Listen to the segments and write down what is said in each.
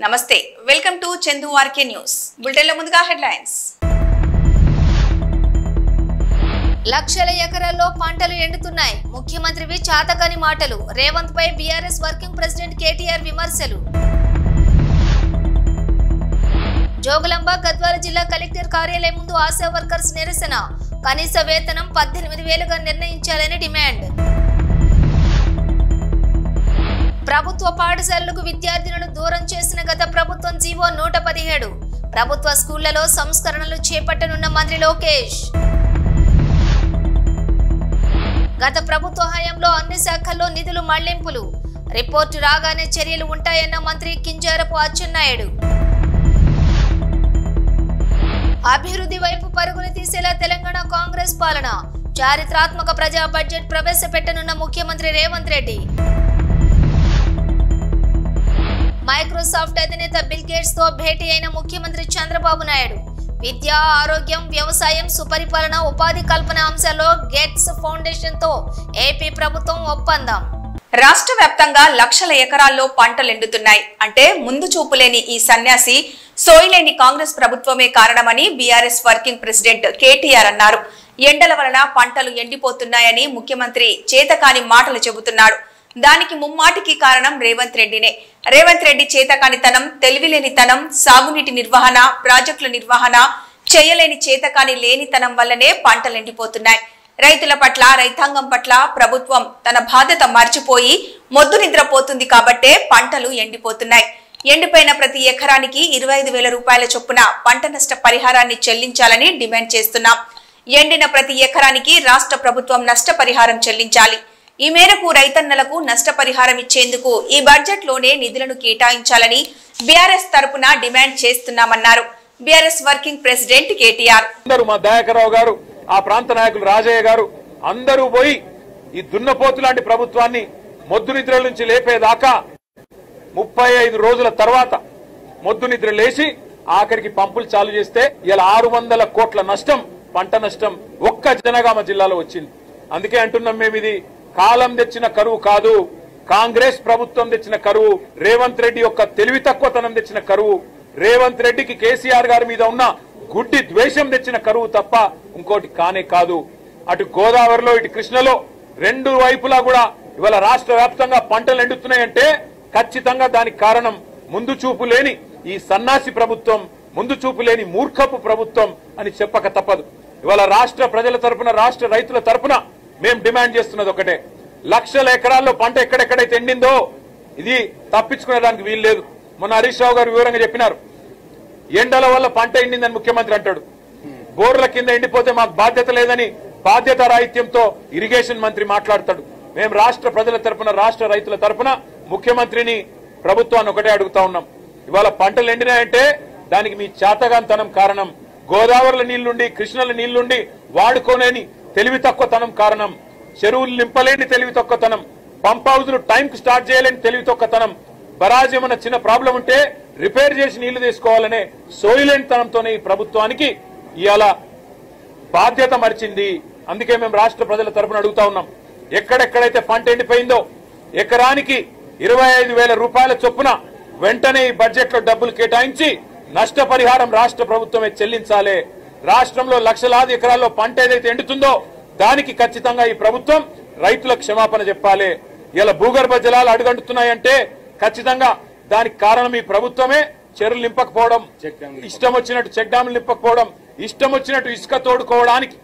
నమస్తే welcome to Chandu RK news bulletin లో ముందుగా హెడ్లైన్స్ లక్షల ఎకరాల్లో పంటలు ఎండుతున్నాయి ముఖ్యమంత్రివి చాతకాని మాటలు రేవంత్ పై బీఆర్ఎస్ వర్కింగ్ ప్రెసిడెంట్ కేటీఆర్ విమర్శలు జోగులాంబ గద్వాల జిల్లా కలెక్టర్ కార్యాలయం ముందు ఆశా వర్కర్స్ నిరసన కనీస వేతనం 18,000గా నిర్ణయించాలని డిమాండ్ ప్రభుత్వ పాఠశాలలకు విద్యార్థులను దూరం చేసిన గత ప్రభుత్వం జీవో 117 ప్రభుత్వ స్కూళ్లలో సంస్కరణలు చేపట్టనున్న మంత్రి లోకేష్ గత ప్రభుత్వ హయాంలో అన్ని శాఖల్లో నిధులు మళ్లింపులు రిపోర్టు రాగానే చర్యలు ఉంటాయన్న మంత్రి కింజారపు అచ్చెన్నాయుడు అభివృద్ధి వైపు పరుగులు తీసేలా తెలంగాణ కాంగ్రెస్ పాలన చారిత్రాత్మక ప్రజా బడ్జెట్ ప్రవేశపెట్టనున్న ముఖ్యమంత్రి రేవంత్ రెడ్డి మైక్రోసాఫ్ట్ అధినేత బిల్ గేట్స్ తో భేటీ అయిన ముఖ్యమంత్రి చంద్రబాబు నాయుడు విద్య ఆరోగ్యం వ్యవసాయం సుపరిపాలన ఉపాధి కల్పన అంశాల్లో గేట్స్ ఫౌండేషన్ తో ఏపీ ప్రభుత్వం ఒప్పందం రాష్ట్ర వ్యాప్తంగా లక్షల ఎకరాల్లో పంటలు ఎండుతున్నాయి అంటే ముందు చూపులేని ఈ సన్యాసి సోయిలేని కాంగ్రెస్ ప్రభుత్వమే కారణమని బీఆర్ఎస్ వర్కింగ్ ప్రెసిడెంట్ కేటీఆర్ అన్నారు. ఎండల వలన పంటలు ఎండిపోతున్నాయని ముఖ్యమంత్రి చేతకాని మాటలు చెబుతున్నాడు. దానికి ముమ్మాటికి కారణం రేవంత్ రెడ్డినే. రేవంత్ రెడ్డి చేతకానితనం, తెలివిలేనితనం, సాగునీటి నిర్వహణ, ప్రాజెక్టుల నిర్వహణ చేయలేని చేతకాని లేనితనం వల్లనే పంటలు ఎండిపోతున్నాయి. రైతుల పట్ల, రైతాంగం పట్ల ప్రభుత్వం తన బాధ్యత మర్చిపోయి మొద్దు నిద్రపోతుంది కాబట్టే పంటలు ఎండిపోతున్నాయి. ఎండిపోయిన ప్రతి ఎకరానికి 25,000 రూపాయల చొప్పున పంట నష్ట పరిహారాన్ని చెల్లించాలని డిమాండ్ చేస్తున్నాం. ఎండిన ప్రతి ఎకరానికి రాష్ట్ర ప్రభుత్వం నష్టపరిహారం చెల్లించాలి. ఈ మేరకు రైతన్నలకు నష్టపరిహారం ఇచ్చేందుకు ఈ బడ్జెట్ లోనే నిధులను కేటాయించాలని బీఆర్ఎస్ తరపున డిమాండ్ చేస్తున్నామన్నారు. బీఆర్ఎస్ వర్కింగ్ ప్రెసిడెంట్ కేటీఆర్ ఆ ప్రాంత నాయకులు రాజయ్య గారు అందరూ పోయి ఈ దున్నపోతు లాంటి ప్రభుత్వాన్ని మొద్దు నిద్ర నుంచి లేపేదాకా 35 రోజుల తర్వాత మొద్దు నిద్ర లేచి ఆఖరికి పంపులు చాలు చేస్తే ఇలా 600 కోట్ల నష్టం, పంట నష్టం ఒక్క జనగామ జిల్లాలో వచ్చింది. అందుకే అంటున్నాం మేము, ఇది కాలం తెచ్చిన కరువు కాదు, కాంగ్రెస్ ప్రభుత్వం తెచ్చిన కరువు, రేవంత్ రెడ్డి యొక్క తెలివి తక్కువతనం తెచ్చిన కరువు, రేవంత్ రెడ్డికి కేసీఆర్ గారి మీద ఉన్న గుడ్డి ద్వేషం తెచ్చిన కరువు తప్ప ఇంకోటి కానే కాదు. అటు గోదావరిలో ఇటు కృష్ణలో రెండు వైపులా కూడా ఇవాళ రాష్ట్ర వ్యాప్తంగా పంటలు ఎండుతున్నాయంటే ఖచ్చితంగా దానికి కారణం ముందు చూపు లేని ఈ సన్నాసి ప్రభుత్వం, ముందు చూపు లేని మూర్ఖపు ప్రభుత్వం అని చెప్పక తప్పదు. ఇవాళ రాష్ట్ర ప్రజల తరపున, రాష్ట్ర రైతుల తరపున మేము డిమాండ్ చేస్తున్నది ఒకటే, లక్షల ఎకరాల్లో పంట ఎక్కడెక్కడైతే ఎండిందో ఇది తప్పించుకునేదానికి వీలు లేదు. మొన్న హరీష్ రావు గారు వివరంగా చెప్పినారు, ఎండల వల్ల పంట ఎండిందని ముఖ్యమంత్రి అంటాడు, బోర్ల కింద ఎండిపోతే మాకు బాధ్యత లేదని బాధ్యత రాహిత్యంతో ఇరిగేషన్ మంత్రి మాట్లాడతాడు. మేము రాష్ట్ర ప్రజల తరపున, రాష్ట్ర రైతుల తరపున ముఖ్యమంత్రిని, ప్రభుత్వాన్ని ఒకటే అడుగుతా ఉన్నాం, ఇవాళ పంటలు ఎండినాయంటే దానికి మీ చాతగాంతనం కారణం, గోదావరిలో నీళ్లుండి కృష్ణల నీళ్లుండి వాడుకోలేని తెలివి తక్కువతనం కారణం, చెరువులు నింపలేని తెలివి తక్కువతనం, పంప్ హౌజులు టైంకి స్టార్ట్ చేయలేని తెలివి తక్కువతనం, బరాజ్ ఏమన్నా చిన్న ప్రాబ్లం ఉంటే రిపేర్ చేసి నీళ్లు తీసుకోవాలనే సోయిలేనితనంతోనే ఈ ప్రభుత్వానికి ఇవాళ బాధ్యత మరిచింది. అందుకే మేము రాష్ట్ర ప్రజల తరపున అడుగుతా ఉన్నాం, ఎక్కడెక్కడైతే పంట ఎండిపోయిందో ఎకరానికి 25,000 రూపాయల చొప్పున వెంటనే ఈ బడ్జెట్ లో డబ్బులు కేటాయించి నష్టపరిహారం రాష్ట్ర ప్రభుత్వమే చెల్లించాలి. రాష్ట్రంలో లక్షలాది ఎకరాల్లో పంట ఏదైతే ఎండుతుందో దానికి ఖచ్చితంగా ఈ ప్రభుత్వం రైతులకు క్షమాపణ చెప్పాలి. ఇలా భూగర్భ జలాలు అడుగంటున్నాయంటే ఖచ్చితంగా దానికి కారణం ఈ ప్రభుత్వమే. చెరువులు నింపకపోవడం, ఇష్టం వచ్చినట్టు చెక్ డ్యాములు నింపకపోవడం, ఇష్టం వచ్చినట్టు ఇసుక తోడుకోవడానికి,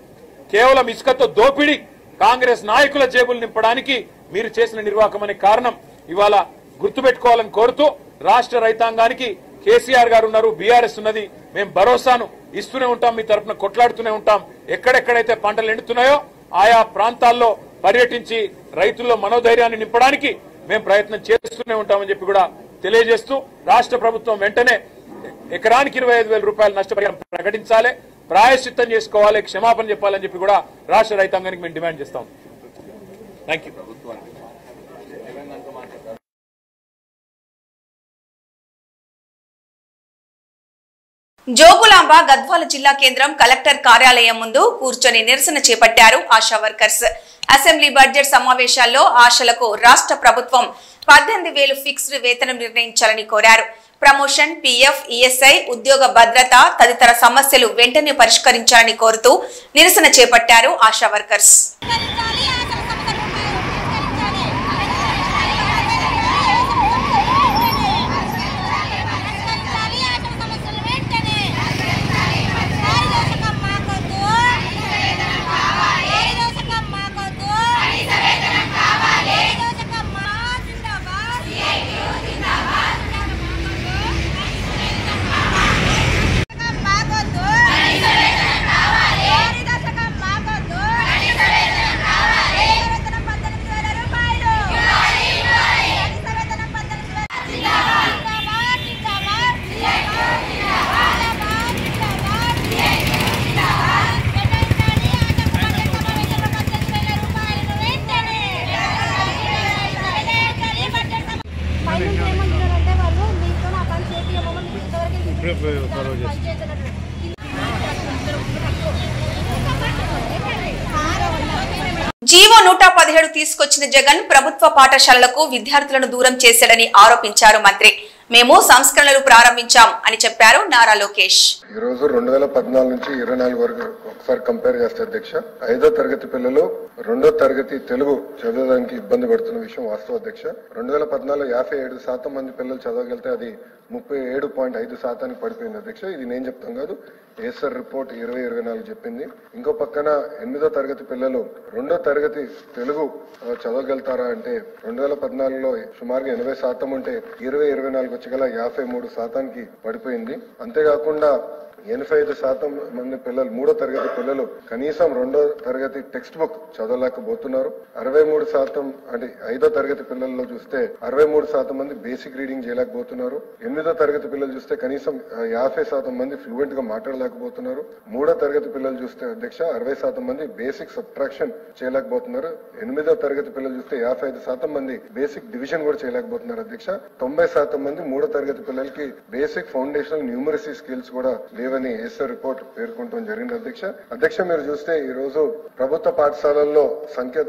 కేవలం ఇసుకతో దోపిడీ కాంగ్రెస్ నాయకుల జేబులు నింపడానికి మీరు చేసిన నిర్వాహకం అనే కారణం ఇవాళ గుర్తుపెట్టుకోవాలని కోరుతూ, రాష్ట్ర రైతాంగానికి కేసీఆర్ గారు ఉన్నారు, బీఆర్ఎస్ ఉన్నది, మేము భరోసాను ఇస్తూనే ఉంటాం, మీ తరఫున కొట్లాడుతూనే ఉంటాం. ఎక్కడెక్కడైతే పంటలు ఎండుతున్నాయో ఆయా ప్రాంతాల్లో పర్యటించి రైతుల్లో మనోధైర్యాన్ని నింపడానికి మేము ప్రయత్నం చేస్తూనే ఉంటామని చెప్పి కూడా తెలియజేస్తూ, రాష్ట్ర ప్రభుత్వం వెంటనే ఎకరానికి 25,000 రూపాయల నష్టపరిహారం ప్రకటించాలి, ప్రాయశ్చిత్తం చేసుకోవాలి, క్షమాపణ చెప్పాలని చెప్పి కూడా రాష్ట్ర రైతాంగానికి మేము డిమాండ్ చేస్తాం. Thank you. జోగులాంబ గద్వాల జిల్లా కేంద్రం కలెక్టర్ కార్యాలయం ముందు కూర్చొని నిరసన చేపట్టారు ఆశా వర్కర్స్. అసెంబ్లీ బడ్జెట్ సమావేశాల్లో ఆశలకు రాష్ట్ర ప్రభుత్వం 18,000 ఫిక్స్డ్ వేతనం నిర్ణయించాలని కోరారు. ప్రమోషన్, పీఎఫ్, ఈఎస్ఐ, ఉద్యోగ భద్రత తదితర సమస్యలు వెంటనే పరిష్కరించాలని కోరుతూ నిరసన చేపట్టారు ఆశా వర్కర్స్. జీవో 117 తీసుకొచ్చిన జగన్ ప్రభుత్వ పాఠశాలలకు విద్యార్థులను దూరం చేశాడని ఆరోపించారు మంత్రి. మేము సంస్కరణలు ప్రారంభించాం అని చెప్పారు నారా లోకేష్. ఈ రోజు 2014 నుంచి 24 వరకు ఒకసారి కంపేర్ చేస్తే అధ్యక్ష, 5వ తరగతి పిల్లలు 2వ తరగతి తెలుగు చదవడానికి ఇబ్బంది పడుతున్న విషయం వాస్తవ అధ్యక్ష. 2014 57% మంది పిల్లలు చదవగలితే అది 37.5% పడిపోయింది అధ్యక్ష. ఇది నేను చెప్తాం కాదు, ఏసర్ రిపోర్ట్ 2024 చెప్పింది. ఇంకో పక్కన 8వ తరగతి పిల్లలు 2వ తరగతి తెలుగు చదవగలుగుతారా అంటే 2014లో సుమారుగా 80% ఉంటే 2024 వచ్చి గల 53%కి పడిపోయింది. అంతేకాకుండా 85% మంది పిల్లలు 3వ తరగతి పిల్లలు కనీసం 2వ తరగతి టెక్స్ట్ బుక్ చదవలేకపోతున్నారు. 63% అంటే 5వ తరగతి పిల్లల్లో చూస్తే 63% మంది బేసిక్ రీడింగ్ చేయలేకపోతున్నారు. 8వ తరగతి పిల్లలు చూస్తే కనీసం 50% మంది ఫ్లూయెంట్ గా మాట్లాడలేకపోతున్నారు. 3వ తరగతి పిల్లలు చూస్తే అధ్యక్ష 60% మంది బేసిక్ సబ్ట్రాక్షన్ చేయలేకపోతున్నారు. 8వ తరగతి పిల్లలు చూస్తే 55% మంది బేసిక్ డివిజన్ కూడా చేయలేకపోతున్నారు అధ్యక్ష. 90% మంది 3వ తరగతి పిల్లలకి బేసిక్ ఫౌండేషనల్ న్యూమరసీ స్కిల్స్ కూడా లేవని ఏసర్ రిపోర్ట్ పేర్కొనడం జరిగింది అధ్యక్ష. మీరు చూస్తే ఈ రోజు ప్రభుత్వ పాఠశాలల్లో సంఖ్య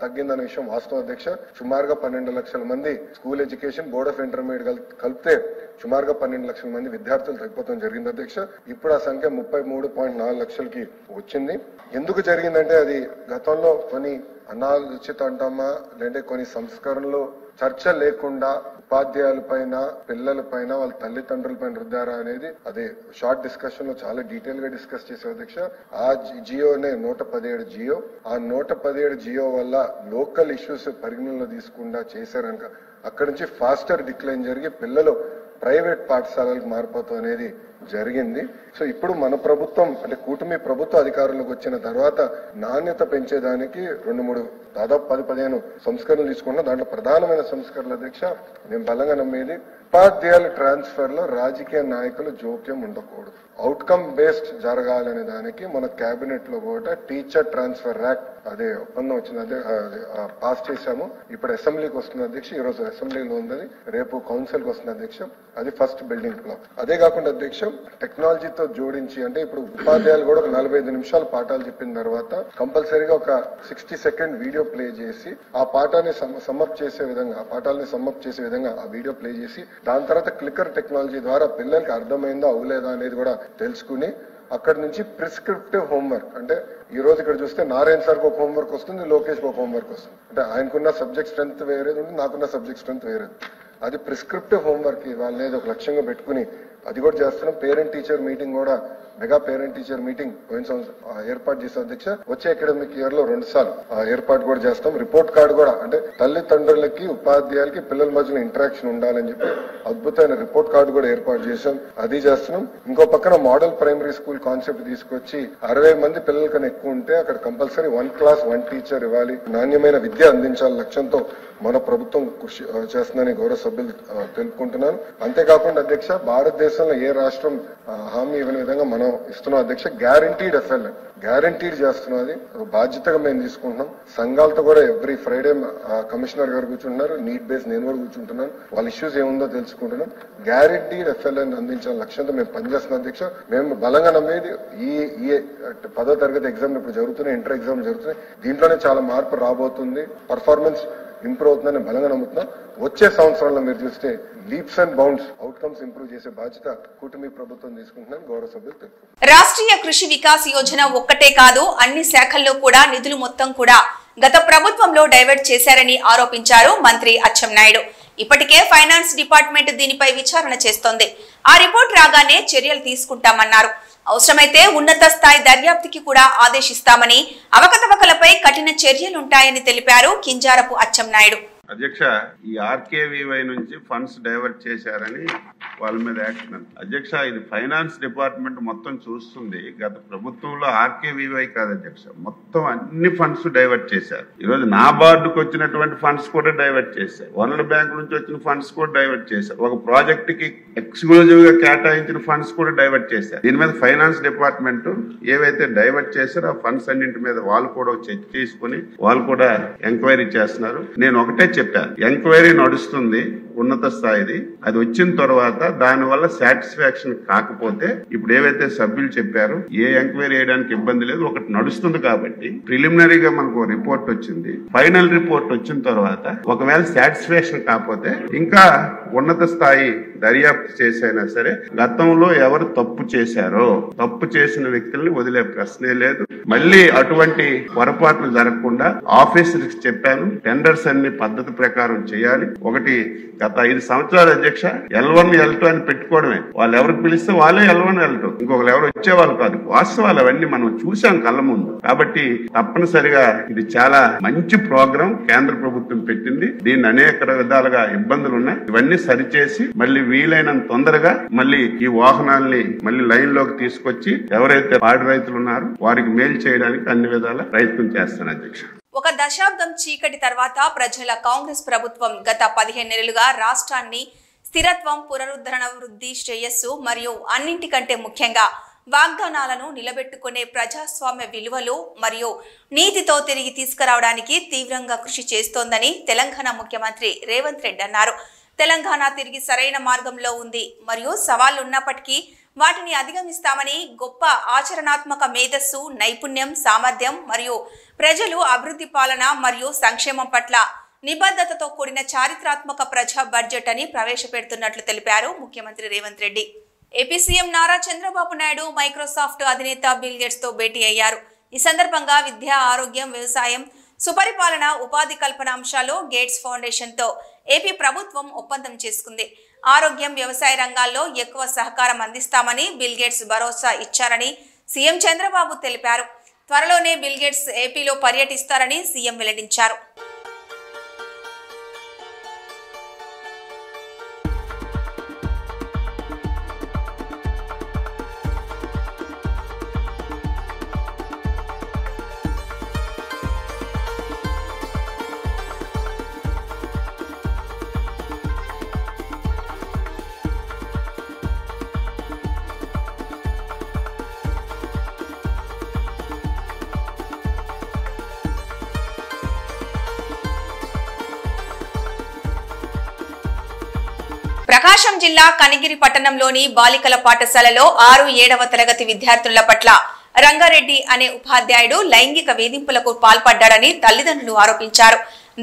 తగ్గిందనే విషయం వాస్తవం అధ్యక్ష. సుమారుగా 12 లక్షల మంది school education, board of intermediate కలిపితే సుమారుగా 12 లక్షల మంది విద్యార్థులు తగ్గిపోవడం జరిగింది అధ్యక్ష. ఇప్పుడు ఆ సంఖ్య 33.4 లక్షలకి వచ్చింది. ఎందుకు జరిగిందంటే అది గతంలో కొన్ని అనాలోచిత అంటామా లేదంటే కొన్ని సంస్కరణలు చర్చ లేకుండా ఉపాధ్యాయుల పైన, పిల్లల పైన, వాళ్ళ తల్లిదండ్రుల పైన రుద్దారా అనేది అదే షార్ట్ డిస్కషన్ లో చాలా డీటెయిల్ గా డిస్కస్ చేసే అధ్యక్ష. ఆ జియోనే 117 జియో. ఆ 117 జియో వల్ల లోకల్ ఇష్యూస్ పరిగణనలో తీసుకుండా చేశారనక అక్కడి నుంచి ఫాస్టర్ డిక్లైన్ జరిగి పిల్లలు ప్రైవేట్ పాఠశాలలకు మారిపోతాం అనేది జరిగింది. సో ఇప్పుడు మన ప్రభుత్వం అంటే కూటమి ప్రభుత్వ అధికారులకు వచ్చిన తర్వాత నాణ్యత పెంచేదానికి 2-3 దాదాపు 10-15 సంస్కరణలు తీసుకున్నాం. దాంట్లో ప్రధానమైన సంస్కరణల అధ్యక్ష నేను బలంగా నమ్మేది ఉపాధ్యాయుల ట్రాన్స్ఫర్ లో రాజకీయ నాయకులు జోక్యం ఉండకూడదు. అవుట్కమ్ బేస్డ్ జరగాలనే దానికి మన కేబినెట్ లో కూడా టీచర్ ట్రాన్స్ఫర్ యాక్ట్ అదే ఒప్పందం వచ్చింది, అదే పాస్ చేశాము. ఇప్పుడు అసెంబ్లీకి వస్తుంది అధ్యక్ష. ఈ రోజు అసెంబ్లీలో ఉంది, రేపు కౌన్సిల్ కి వస్తుంది అధ్యక్ష. అది ఫస్ట్ బిల్డింగ్ బ్లాక్. అదే కాకుండా అధ్యక్ష టెక్నాలజీతో జోడించి అంటే ఇప్పుడు ఉపాధ్యాయులు కూడా ఒక 45 నిమిషాలు పాఠాలు చెప్పిన తర్వాత కంపల్సరీగా ఒక 60 సెకండ్ వీడియో ప్లే చేసి ఆ పాఠాన్ని సమ్మప్ చేసే విధంగా, ఆ పాఠాలని సమ్మప్ చేసే విధంగా ఆ వీడియో ప్లే చేసి దాని తర్వాత క్లిక్కర్ టెక్నాలజీ ద్వారా పిల్లలకి అర్థమైందా అవలేదా అనేది కూడా తెలుసుకుని అక్కడి నుంచి ప్రిస్క్రిప్టివ్ హోంవర్క్ అంటే ఈ రోజు ఇక్కడ చూస్తే నారాయణ సార్కి ఒక హోంవర్క్ వస్తుంది, లోకేష్ ఒక హోంవర్క్ వస్తుంది. అంటే ఆయనకున్న సబ్జెక్ట్ స్ట్రెంత్ వేరేది ఉంటుంది, నాకున్న సబ్జెక్ట్ స్ట్రెంత్ వేరేది. అది ప్రిస్క్రిప్టివ్ హోంవర్క్ వాళ్ళనేది ఒక లక్ష్యంగా పెట్టుకుని అది కూడా చేస్తున్నాం. పేరెంట్ టీచర్ మీటింగ్ కూడా మెగా పేరెంట్ టీచర్ మీటింగ్ ఏర్పాటు చేస్తాం అధ్యక్ష. వచ్చే అకాడమిక్ ఇయర్ లో 2 సార్లు ఏర్పాటు కూడా చేస్తాం. రిపోర్ట్ కార్డు కూడా అంటే తల్లిదండ్రులకి ఉపాధ్యాయులకి పిల్లల మధ్యలో ఇంటరాక్షన్ ఉండాలని చెప్పి అద్భుతమైన రిపోర్ట్ కార్డు కూడా ఏర్పాటు చేశాం, అది చేస్తున్నాం. ఇంకో పక్కన మోడల్ ప్రైమరీ స్కూల్ కాన్సెప్ట్ తీసుకొచ్చి 60 మంది పిల్లల కన్నా ఎక్కువ ఉంటే అక్కడ కంపల్సరీ 1 క్లాస్ 1 టీచర్ ఇవ్వాలి, నాణ్యమైన విద్య అందించాలి లక్ష్యంతో మన ప్రభుత్వం కృషి చేస్తుందని గౌరవ సభ్యులు తెలుపుకుంటున్నాను. అంతేకాకుండా అధ్యక్ష భారతదేశంలో ఏ రాష్ట్రం హామీ ఇవ్వని విధంగా మనం ఇస్తున్నాం అధ్యక్ష. గ్యారంటీడ్ ఎఫ్ఎల్ఎన్ గ్యారంటీడ్ చేస్తున్నాం, అది బాధ్యతగా మేము తీసుకుంటున్నాం. సంఘాలతో కూడా ఎవ్రీ ఫ్రైడే కమిషనర్ గారు కూర్చుంటున్నారు, నీట్ బేస్ నేను కూడా కూర్చుంటున్నాను, వాళ్ళ ఇష్యూస్ ఏముందో తెలుసుకుంటున్నాం. గ్యారంటీడ్ ఎఫ్ఎల్ఎన్ అందించాలని లక్ష్యంతో మేము పనిచేస్తున్నాం అధ్యక్ష. మేము బలంగా నమ్మేది ఈ 10వ తరగతి ఎగ్జామ్ ఇప్పుడు జరుగుతున్నాయి, ఇంటర్ ఎగ్జామ్ జరుగుతున్నాయి, దీంట్లోనే చాలా మార్పు రాబోతుంది. పర్ఫార్మెన్స్ ఇంప్రూవ్ అవుతుందని బలంగా నమ్ముతున్నాం. వచ్చే సంవత్సరంలో మీరు చూస్తే leaps and bounds outcomes improve చేసే బాధ్యత కూటమి ప్రభుత్వం తీసుకుంటున్నాను గౌరవ సభ్యులు తెలుపు. రాష్ట్రీయ కృషి వికాస్ యోజన ఒక్కటే కాదు, అన్ని శాఖల్లో కూడా నిధులు మొత్తం కూడా గత ప్రభుత్వంలో డైవర్ట్ చేశారని ఆరోపించారు మంత్రి అచ్చెన్నాయుడు. ఇప్పటికే ఫైనాన్స్ డిపార్ట్మెంట్ దీనిపై విచారణ చేస్తోంది. ఆ రిపోర్ట్ రాగానే చర్యలు తీసుకుంటామన్నారు. అవసరమైతే ఉన్నత స్థాయి దర్యాప్తుకి కూడా ఆదేశిస్తామని, అవకతవకలపై కఠిన చర్యలుంటాయని తెలిపారు కింజారపు అచ్చెన్నాయుడు. అధ్యక్ష, ఈ ఆర్కేవీవై నుంచి ఫండ్స్ డైవర్ట్ చేశారని వాళ్ళ మీద యాక్షన్. అధ్యక్ష, ఇది ఫైనాన్స్ డిపార్ట్మెంట్ మొత్తం చూస్తుంది. గత ప్రభుత్వంలో ఆర్కేవీవై కాదు అధ్యక్ష, మొత్తం అన్ని ఫండ్స్ డైవర్ట్ చేశారు. ఈరోజు నాబార్డుకు వచ్చినటువంటి ఫండ్స్ కూడా డైవర్ట్ చేశారు. వరల్డ్ బ్యాంక్ నుంచి వచ్చిన ఫండ్స్ కూడా డైవర్ట్ చేశారు. ఒక ప్రాజెక్ట్ కి ఎక్స్క్లూజివ్ గా కేటాయించిన ఫండ్స్ కూడా డైవర్ట్ చేశారు. దీని మీద ఫైనాన్స్ డిపార్ట్మెంట్ ఏవైతే డైవర్ట్ చేశారో ఆ ఫండ్స్ అన్నింటి మీద వాళ్ళు కూడా చెక్ చేసుకుని వాళ్ళు కూడా ఎంక్వైరీ చేస్తున్నారు. నేను ఒకటే చెప్పాను, ఎంక్వైరీ నడుస్తుంది ఉన్నత స్థాయిది. అది వచ్చిన తర్వాత దానివల్ల సాటిస్ఫాక్షన్ కాకపోతే ఇప్పుడు ఏవైతే సభ్యులు చెప్పారు ఏ ఎంక్వైరీ చేయడానికి ఇబ్బంది లేదు, ఒకటి నడుస్తుంది. కాబట్టి ప్రిలిమినరీగా మనకు రిపోర్ట్ వచ్చింది. ఫైనల్ రిపోర్ట్ వచ్చిన తర్వాత ఒకవేళ సాటిస్ఫాక్షన్ కాకపోతే ఇంకా ఉన్నత స్థాయి దర్యాప్తు చేసైనా సరే గతంలో ఎవరు తప్పు చేశారో తప్పు చేసిన వ్యక్తుల్ని వదిలే ప్రశ్నే లేదు. మళ్ళీ అటువంటి పొరపాట్లు జరగకుండా ఆఫీసర్కి చెప్పాను, టెండర్స్ అన్ని పద్ధతి ప్రకారం చేయాలి. ఒకటి గత 5 సంవత్సరాల అధ్యక్ష L1 L2 అని పెట్టుకోవడమే. వాళ్ళు ఎవరికి పిలిస్తే వాళ్ళే L1 L2, ఇంకొకరు ఎవరు వచ్చేవాళ్ళు కాదు. వాస్తవాలు అవన్నీ మనం చూసాం కళ్ళ ముందు. కాబట్టి తప్పనిసరిగా ఇది చాలా మంచి ప్రోగ్రాం కేంద్ర ప్రభుత్వం పెట్టింది. దీన్ని అనేక విధాలుగా ఇబ్బందులు ఉన్నాయి. ఇవన్నీ సరిచేసి మళ్ళీ వీలైనంత తొందరగా మళ్ళీ ఈ వాహనాల్ని మళ్ళీ లైన్ లోకి తీసుకొచ్చి ఎవరైతే పాడి రైతులు ఉన్నారో వారికి మేలు చేయడానికి అన్ని విధాల ప్రయత్నం చేస్తాను అధ్యక్ష. ఒక దశాబ్దం చీకటి తర్వాత ప్రజల కాంగ్రెస్ ప్రభుత్వం గత 15 నెలలుగా రాష్ట్రాన్ని స్థిరత్వం, పునరుద్ధరణ, వృద్ధి, శ్రేయస్సు మరియు అన్నింటికంటే ముఖ్యంగా వాగ్దానాలను నిలబెట్టుకునే ప్రజాస్వామ్య విలువలు మరియు నీతితో తిరిగి తీసుకురావడానికి తీవ్రంగా కృషి చేస్తోందని తెలంగాణ ముఖ్యమంత్రి రేవంత్ రెడ్డి అన్నారు. తెలంగాణ తిరిగి సరైన మార్గంలో ఉంది మరియు సవాళ్లు ఉన్నప్పటికీ వాటిని అధిగమిస్తామని, గొప్ప ఆచరణాత్మక మేధస్సు, నైపుణ్యం, సామర్థ్యం మరియు ప్రజలు అభివృద్ధి, పాలన మరియు సంక్షేమం పట్ల నిబద్ధతతో కూడిన చారిత్రాత్మక ప్రజా బడ్జెట్ అని ప్రవేశపెడుతున్నట్లు తెలిపారు ముఖ్యమంత్రి Revanth Reddy. AP CM Nara Chandrababu Naidu Microsoft అధినేత బిల్ గేట్స్ తో భేటీ అయ్యారు. ఈ సందర్భంగా విద్య, ఆరోగ్యం, వ్యవసాయం, సుపరిపాలన, ఉపాధి కల్పన అంశాల్లో గేట్స్ ఫౌండేషన్ తో ఏపీ ప్రభుత్వం ఒప్పందం చేసుకుంది. ఆరోగ్యం, వ్యవసాయ రంగాల్లో ఎక్కువ సహకారం అందిస్తామని బిల్ గేట్స్ భరోసా ఇచ్చారని సీఎం చంద్రబాబు తెలిపారు. త్వరలోనే బిల్ గేట్స్ ఏపీలో పర్యటిస్తారని సీఎం వెల్లడించారు. ప్రకాశం జిల్లా కనిగిరి పట్టణంలోని బాలికల పాఠశాలలో 6-7వ తరగతి విద్యార్థుల పట్ల రంగారెడ్డి అనే ఉపాధ్యాయుడు లైంగిక వేధింపులకు పాల్పడ్డాడని తల్లిదండ్రులు ఆరోపించారు.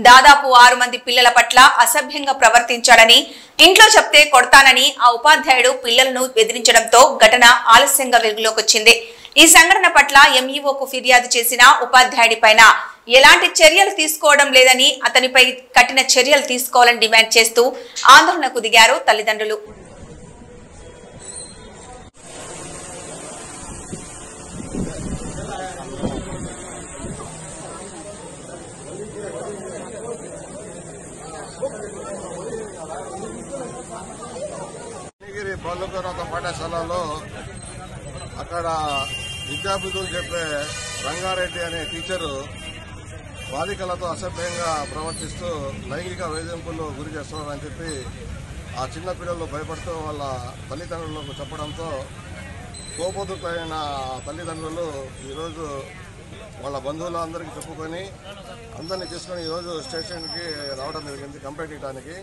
దాదాపు 6 మంది పిల్లల పట్ల అసభ్యంగా ప్రవర్తించాడని, ఇంట్లో చెప్తే కొడతానని ఆ ఉపాధ్యాయుడు పిల్లలను బెదిరించడంతో ఘటన ఆలస్యంగా వెలుగులోకి వచ్చింది. ఈ సంఘటన పట్ల ఎంఈఓకు ఫిర్యాదు చేసిన ఉపాధ్యాయుడిపైన ఎలాంటి చర్యలు తీసుకోవడం లేదని, అతనిపై కఠిన చర్యలు తీసుకోవాలని డిమాండ్ చేస్తూ ఆందోళనకు దిగారు తల్లిదండ్రులు. బాలుకరత పాఠశాలలో అక్కడ విద్యార్థులు చెప్పే రంగారెడ్డి అనే టీచరు బాలికలతో అసభ్యంగా ప్రవర్తిస్తూ లైంగిక వేధింపులు గురి చేస్తున్నారని చెప్పి ఆ చిన్న పిల్లలు భయపడుతూ వాళ్ళ తల్లిదండ్రులకు చెప్పడంతో కోపోతులైన తల్లిదండ్రులు ఈరోజు వాళ్ళ బంధువులందరికీ చెప్పుకొని అందరినీ తీసుకొని ఈరోజు స్టేషన్కి రావడం జరిగింది కంప్లైంట్ ఇవ్వడానికి.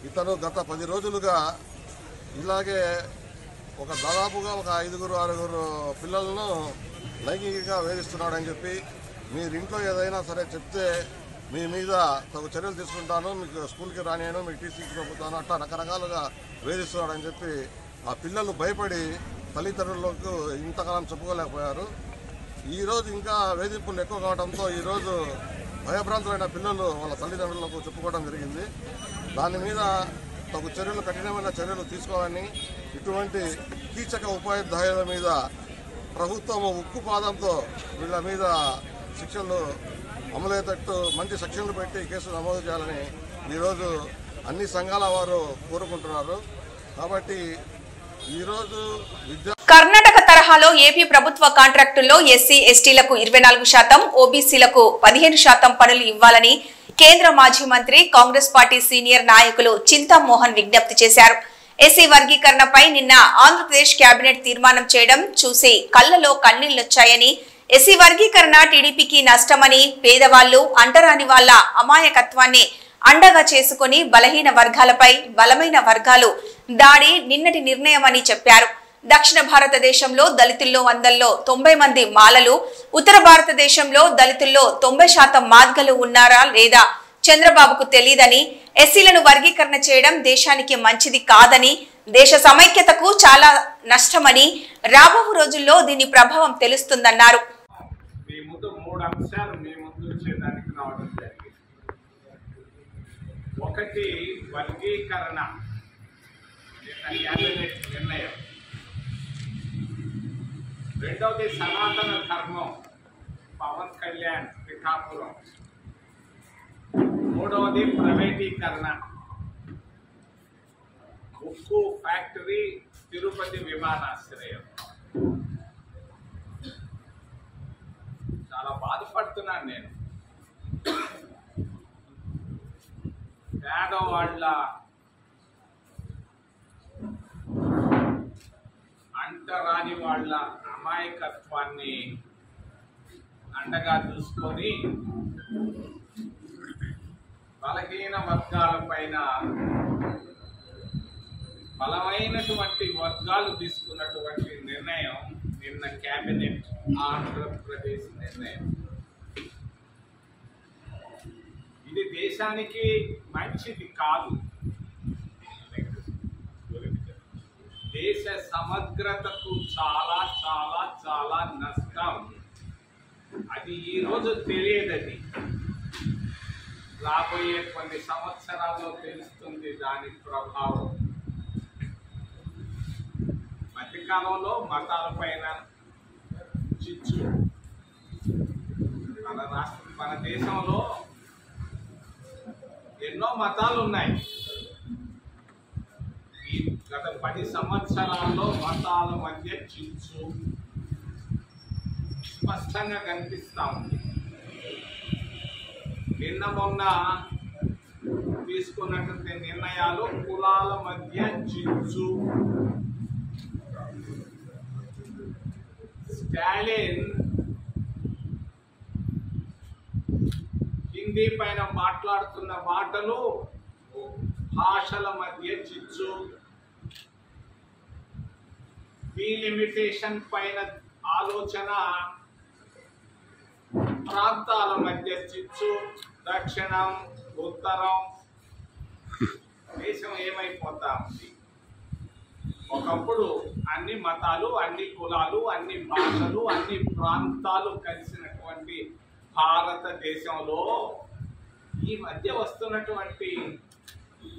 ఇతను గత 10 రోజులుగా ఇలాగే దాదాపుగా 5-6 పిల్లలను లైంగికంగా వేధిస్తున్నాడని చెప్పి, మీరు ఇంట్లో ఏదైనా సరే చెప్తే మీ మీద తగు చర్యలు తీసుకుంటాను, మీకు స్కూల్కి రానియను, మీకు టీసీ పంపుతాను, అట్లా రకరకాలుగా వేధిస్తున్నాడని చెప్పి ఆ పిల్లలు భయపడి తల్లిదండ్రులకు ఇంతకాలం చెప్పుకోలేకపోయారు. ఈరోజు ఇంకా వేధింపులు ఎక్కువ కావడంతో ఈరోజు భయభ్రాంతులైన పిల్లలు వాళ్ళ తల్లిదండ్రులకు చెప్పుకోవడం జరిగింది. దాని మీద తగు చర్యలు, కఠినమైన చర్యలు తీసుకోవాలని, ఇటువంటి కీచక ఉపాధ్యాయుల మీద ప్రభుత్వం ఉక్కు పాదంతో వీళ్ళ మీద శిక్షలు అమలయ్యేటట్టు మంచి సెక్షన్లు పెట్టి కేసులు నమోదు చేయాలని ఈరోజు అన్ని సంఘాల వారు కోరుకుంటున్నారు. కాబట్టి ఈరోజు కర్ణాటక తరహాలో ఏపీ ప్రభుత్వ కాంట్రాక్టుల్లో ఎస్సీ ఎస్టీలకు 24%, ఓబీసీలకు 15% పనులు ఇవ్వాలని కేంద్ర మాజీ మంత్రి, కాంగ్రెస్ పార్టీ సీనియర్ నాయకులు చింతామోహన్ విజ్ఞప్తి చేశారు. ఎస్సీ వర్గీకరణపై నిన్న ఆంధ్రప్రదేశ్ కేబినెట్ తీర్మానం చేయడం చూసి కళ్లలో కన్నీళ్లొచ్చాయని, ఎస్సీ వర్గీకరణ టీడీపీకి నష్టమని, పేదవాళ్లు, అంటరాని వాళ్ల అమాయకత్వాన్ని అండగా చేసుకుని బలహీన వర్గాలపై బలమైన వర్గాలు దాడి నిన్నటి నిర్ణయమని చెప్పారు. దక్షిణ భారతదేశంలో దళితుల్లో 100లో 90 మంది మాలలు, ఉత్తర భారతదేశంలో దళితుల్లో 90% మాదిగలు ఉన్నారా లేదా చంద్రబాబుకు తెలియదని, ఎస్సీలను వర్గీకరణ చేయడం దేశానికి మంచిది కాదని, దేశ సమైక్యతకు చాలా నష్టమని, రాబో రోజుల్లో దీని ప్రభావం తెలుస్తుందన్నారు. ఒకటి వర్గీకరణ క్యాబినెట్ నిర్ణయం, రెండవది సనాతన ధర్మం పవన్ కళ్యాణ్ పిఠాపురం, మూడవది ప్రైవేటీకరణ ఉక్కు ఫ్యాక్టరీ తిరుపతి విమానాశ్రయం. చాలా బాధపడుతున్నాను నేను. పేదవాళ్ళ, అంటరాని వాళ్ళ అమాయకత్వాన్ని అండగా చూసుకొని బలహీన వర్గాల పైన బలమైనటువంటి వర్గాలు తీసుకున్నటువంటి నిర్ణయం నిన్న కేబినెట్ ఆంధ్రప్రదేశ్ నిర్ణయం. ఇది దేశానికి మంచిది కాదు, దేశ సమగ్రతకు చాలా చాలా చాలా నష్టం. అది ఈరోజు తెలియదది, రాబోయే కొన్ని సంవత్సరాల్లో తెలుస్తుంది దాని ప్రభావం. మధ్యకాలంలో మతాలపైన చిచ్చు, మన దేశంలో ఎన్నో మతాలు ఉన్నాయి. ఈ గత 10 సంవత్సరాల్లో మతాల మధ్య చిచ్చు స్పష్టంగా కనిపిస్తా ఉంది. నిన్న మొన్న తీసుకున్నటువంటి నిర్ణయాలు కులాల మధ్య చిచ్చు. స్టాలిన్ హిందీ పైన మాట్లాడుతున్న మాటలు భాషల మధ్య చిచ్చు. డీలిమిటేషన్ పైన ఆలోచన ప్రాంతాల మధ్య చిచ్చు. దక్షిణం, ఉత్తరం, దేశం ఏమైపోతా ఉంది. ఒకప్పుడు అన్ని మతాలు, అన్ని కులాలు, అన్ని భాషలు, అన్ని ప్రాంతాలు కలిసినటువంటి భారతదేశంలో ఈ మధ్య వస్తున్నటువంటి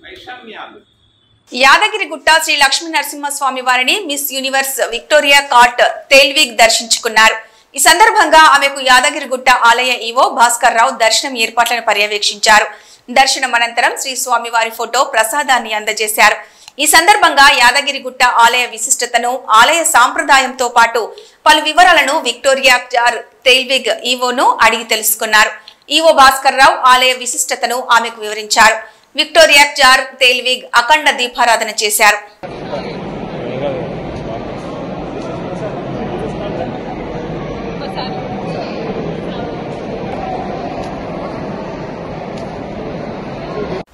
వైషమ్యాలు. యాదగిరిగుట్ట శ్రీ లక్ష్మీ నరసింహస్వామి వారిని మిస్ యూనివర్స్ విక్టోరియా కార్ట్ తేల్విగ్ దర్శించుకున్నారు. ఈ సందర్భంగా ఆమెకు యాదగిరిగుట్ట ఆలయ ఈవో భాస్కర్ రావు దర్శనం ఏర్పాట్లను పర్యవేక్షించారు. దర్శనం అనంతరం శ్రీ స్వామివారి ఫోటో ప్రసాదాన్ని అందజేశారు. ఈ సందర్భంగా యాదగిరిగుట్ట ఆలయ విశిష్టతను, ఆలయ సాంప్రదాయంతో పాటు పలు వివరాలను విక్టోరియా తేల్విగ్ ఈవోను అడిగి తెలుసుకున్నారు. ఈవో భాస్కర్ రావు ఆలయ విశిష్టతను ఆమెకు వివరించారు. విక్టోరియా తేల్విగ్ అఖండ దీపారాధన చేశారు.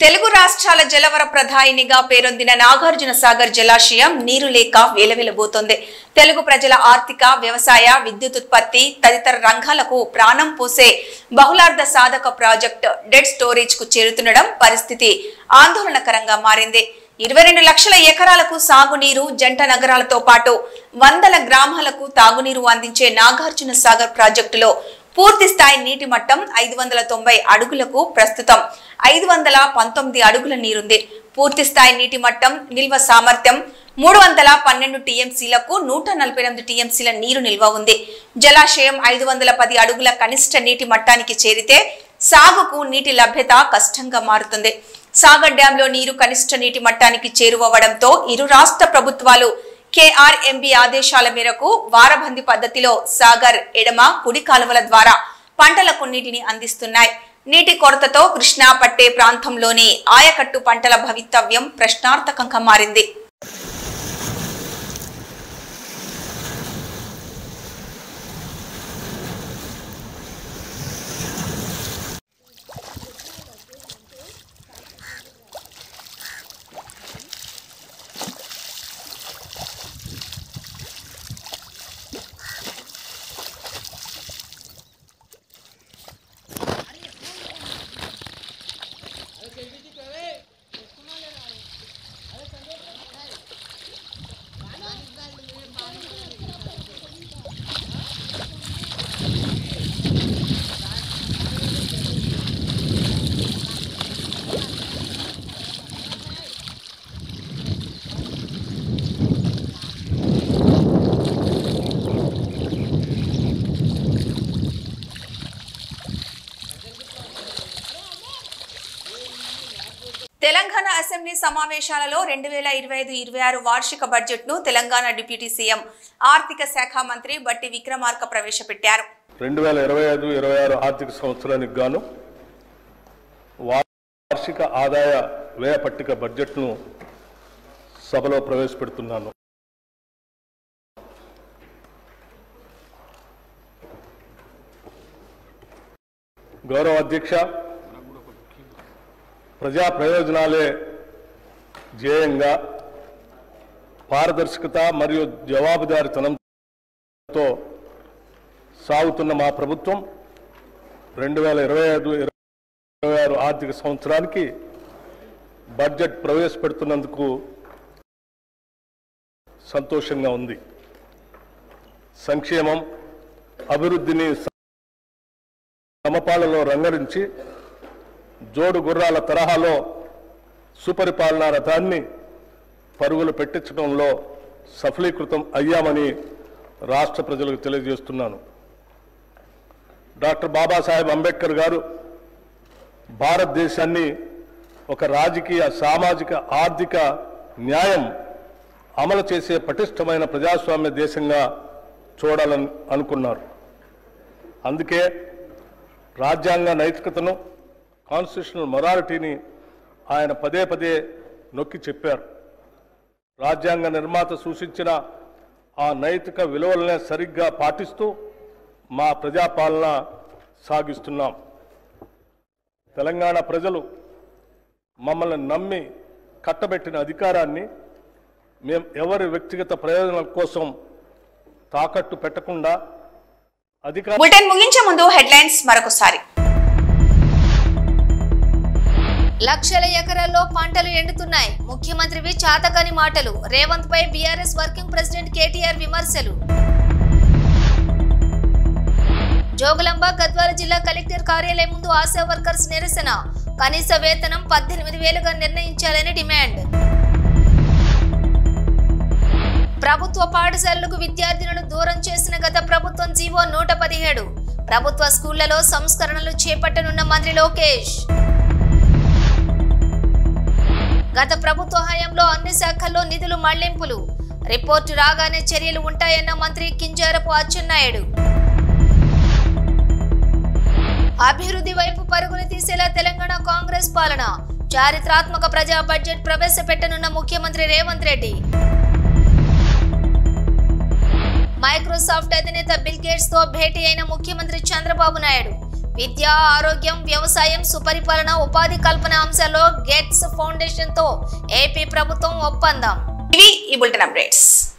తెలుగు రాష్ట్రాల జలవర ప్రధాయినిగా పేరొందిన నాగార్జున సాగర్ జలాశయం నీరు లేక వేలవేలబోతోంది. తెలుగు ప్రజల ఆర్థిక, వ్యవసాయ, విద్యుత్ ఉత్పత్తి తదితర రంగాలకు ప్రాణం పోసే బహుళార్థ సాధక ప్రాజెక్టు డెడ్ స్టోరేజ్ కు చేరుతుండడం పరిస్థితి ఆందోళనకరంగా మారింది. 22 లక్షల ఎకరాలకు సాగునీరు, జంట నగరాలతో పాటు వందల గ్రామాలకు తాగునీరు అందించే నాగార్జున సాగర్ ప్రాజెక్టులో పూర్తి స్థాయి నీటి మట్టం 590 అడుగులకు ప్రస్తుతం 519 అడుగుల నీరుంది. పూర్తి స్థాయి నీటి మట్టం నిల్వ సామర్థ్యం 312 టీఎంసీలకు 148 టీఎంసీల నీరు నిల్వ ఉంది. జలాశయం 510 అడుగుల కనిష్ట నీటి మట్టానికి చేరితే సాగుకు నీటి లభ్యత కష్టంగా మారుతుంది. సాగర్ డ్యాంలో నీరు కనిష్ట నీటి మట్టానికి చేరువవడంతో ఇరు రాష్ట్ర ప్రభుత్వాలు కేఆర్ఎంబీ ఆదేశాల మేరకు వారబంది పద్ధతిలో సాగర్ ఎడమ, కుడి కాలువల ద్వారా పంటలకు నీటిని అందిస్తున్నాయి. నీటి కొరతతో కృష్ణా పట్టే ప్రాంతంలోని ఆయకట్టు పంటల భవితవ్యం ప్రశ్నార్థకంగా మారింది. తెలంగాణ అసెంబ్లీ సమావేశాలలో 2025-26 వార్షిక బడ్జెట్ ను తెలంగాణ డిప్యూటీ సీఎం ఆర్థిక శాఖ మంత్రి బట్టి విక్రమార్క ప్రవేశపెట్టారు. 2025-26 ఆర్థిక సంవత్సరానికి గాను వార్షిక ఆదాయ వ్యయ పట్టిక బడ్జెట్ ను సభలో ప్రవేశపెడుతున్నాను. గౌరవ అధ్యక్ష, ప్రజా ప్రయోజనాలే ధ్యేయంగా పారదర్శకత మరియు జవాబుదారీతనంతో సాగుతున్న మా ప్రభుత్వం 2025-26 ఆర్థిక సంవత్సరానికి బడ్జెట్ ప్రవేశపెడుతున్నందుకు సంతోషంగా ఉంది. సంక్షేమం, అభివృద్ధిని సమపాలలో రంగరించి జోడు గుర్రాల తరహాలో సుపరిపాలనా రథాన్ని పరుగులు పెట్టించడంలో సఫలీకృతం అయ్యామని రాష్ట్ర ప్రజలకు తెలియజేస్తున్నాను. డాక్టర్ బాబాసాహెబ్ అంబేద్కర్ గారు భారతదేశాన్ని ఒక రాజకీయ, సామాజిక, ఆర్థిక న్యాయం అమలు చేసే పటిష్టమైన ప్రజాస్వామ్య దేశంగా చూడాలని అనుకున్నారు. అందుకే రాజ్యాంగ నైతికతను, కాన్స్టిట్యూషనల్ మొరాలిటీని ఆయన పదే పదే నొక్కి చెప్పారు. రాజ్యాంగ నిర్మాత సూచించిన ఆ నైతిక విలువలనే సరిగ్గా పాటిస్తూ మా ప్రజాపాలన సాగిస్తున్నాం. తెలంగాణ ప్రజలు మమ్మల్ని నమ్మి కట్టబెట్టిన అధికారాన్ని మేము ఎవరి వ్యక్తిగత ప్రయోజనాల కోసం తాకట్టు పెట్టకుండా బులెటిన్ ముగించే ముందు హెడ్లైన్స్ మరొకసారి. లక్షల ఎకరాల్లో పంటలు ఎండుతున్నాయి. ముఖ్యమంత్రివి చాతకాని మాటలు. రేవంత్ పై బీఆర్ఎస్ వర్కింగ్ ప్రెసిడెంట్ కేటీఆర్ విమర్శలు. జోగులాంబ గద్వాల జిల్లా కలెక్టర్ కార్యాలయం ముందు ఆశా వర్కర్స్ నిరసన. కనీస వేతనం 18,000గా నిర్ణయించాలని డిమాండ్. ప్రభుత్వ పాఠశాలలకు విద్యార్థులను దూరం చేసిన గత ప్రభుత్వం జీవో 117. ప్రభుత్వ స్కూళ్లలో సంస్కరణలు చేపట్టనున్న మంత్రి లోకేష్. గత ప్రభుత్వ హయాంలో అన్ని శాఖల్లో నిధులు మళ్లింపులు. రిపోర్టు రాగానే చర్యలు ఉంటాయన్న మంత్రి కింజారపు అచ్చెన్నాయుడు. అభివృద్ధి వైపు పరుగులు తీసేలా తెలంగాణ కాంగ్రెస్ పాలన. చారిత్రాత్మక ప్రజా బడ్జెట్ ప్రవేశపెట్టనున్న ముఖ్యమంత్రి రేవంత్ రెడ్డి. మైక్రోసాఫ్ట్ అధినేత బిల్ గేట్స్ తో భేటీ అయిన ముఖ్యమంత్రి చంద్రబాబు నాయుడు. విద్య, ఆరోగ్యం, వ్యవసాయం, సుపరిపాలన, ఉపాధి కల్పన అంశాల్లో గేట్స్ ఫౌండేషన్ తో ఏపీ ప్రభుత్వం ఒప్పందం. ఇవి ఈ బులెటిన్ అప్డేట్స్.